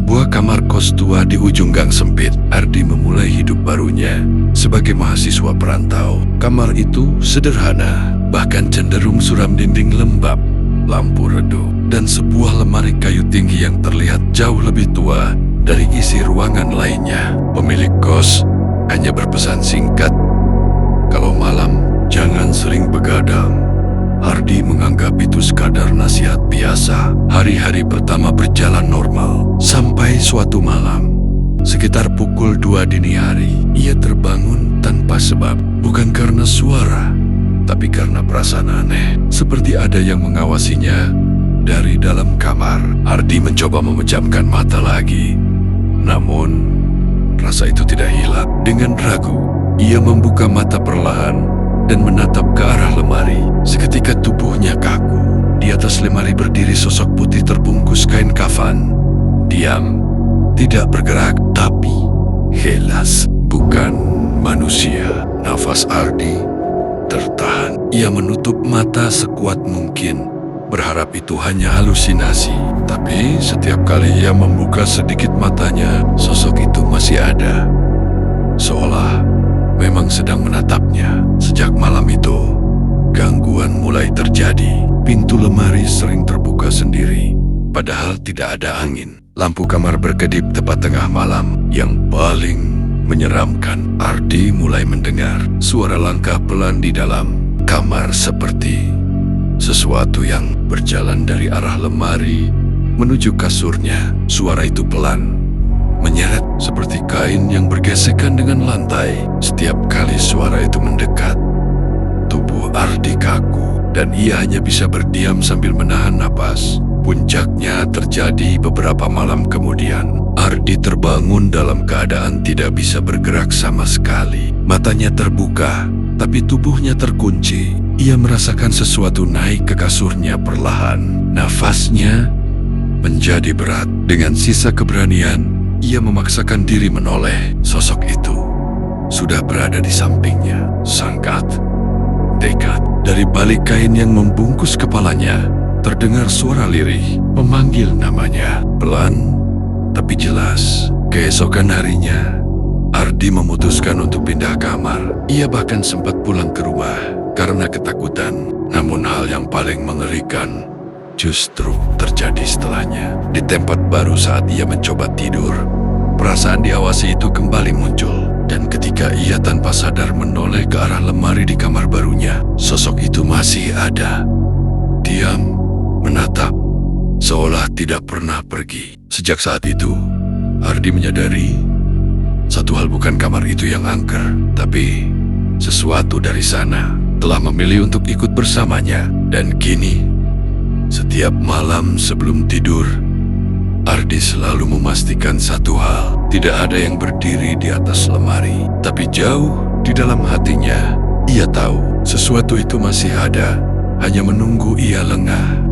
sebuah kamar kos tua di ujung gang sempit, Ardi memulai hidup barunya sebagai mahasiswa perantau. Kamar itu sederhana, bahkan cenderung suram, dinding lembab, lampu redup, dan sebuah lemari kayu tinggi yang terlihat jauh lebih tua dari isi ruangan lainnya. Pemilik kos hanya berpesan singkat, "Kalau malam, jangan sering begadang." Ardi menganggap itu sekadar nasihat biasa. Hari-hari pertama berjalan normal, sampai suatu malam, sekitar pukul 2 dini hari, ia terbangun tanpa sebab. Bukan karena suara, tapi karena perasaan aneh, seperti ada yang mengawasinya dari dalam kamar. Ardi mencoba memejamkan mata lagi, namun rasa itu tidak hilang. Dengan ragu, ia membuka mata perlahan dan menatap ke arah lemari. Seketika tubuhnya kaku. Di atas lemari berdiri sosok putih terbungkus kain kafan. Diam, tidak bergerak, tapi jelas bukan manusia. Nafas Ardi tertahan. Ia menutup mata sekuat mungkin, berharap itu hanya halusinasi. Tapi setiap kali ia membuka sedikit matanya, sosok itu masih ada, seolah memang sedang menatapnya. Sejak malam itu, gangguan mulai terjadi. Pintu lemari sering terbuka sendiri, padahal tidak ada angin. Lampu kamar berkedip tepat tengah malam. Yang paling menyeramkan, Ardi mulai mendengar suara langkah pelan di dalam kamar, seperti sesuatu yang berjalan dari arah lemari menuju kasurnya. Suara itu pelan, menyeret seperti kain yang bergesekan dengan lantai. Setiap kali suara itu mendekat, tubuh Ardi kaku dan ia hanya bisa berdiam sambil menahan napas. Puncaknya terjadi beberapa malam kemudian. Ardi terbangun dalam keadaan tidak bisa bergerak sama sekali. Matanya terbuka, tapi tubuhnya terkunci. Ia merasakan sesuatu naik ke kasurnya perlahan. Nafasnya menjadi berat. Dengan sisa keberanian, ia memaksakan diri menoleh. Sosok itu sudah berada di sampingnya, sangat dekat. Dari balik kain yang membungkus kepalanya, terdengar suara lirih memanggil namanya. Pelan, tapi jelas. Keesokan harinya, Ardi memutuskan untuk pindah kamar. Ia bahkan sempat pulang ke rumah karena ketakutan. Namun hal yang paling mengerikan justru terjadi setelahnya. Di tempat baru saat ia mencoba tidur, perasaan diawasi itu kembali muncul. Dan ketika ia tanpa sadar menoleh ke arah lemari di kamar barunya, sosok itu masih ada. Diam, menatap, seolah tidak pernah pergi. Sejak saat itu, Ardi menyadari satu hal, bukan kamar itu yang angker, tapi sesuatu dari sana telah memilih untuk ikut bersamanya. Dan kini, setiap malam sebelum tidur, Ardi selalu memastikan satu hal: tidak ada yang berdiri di atas lemari. Tapi jauh di dalam hatinya, ia tahu sesuatu itu masih ada, hanya menunggu ia lengah.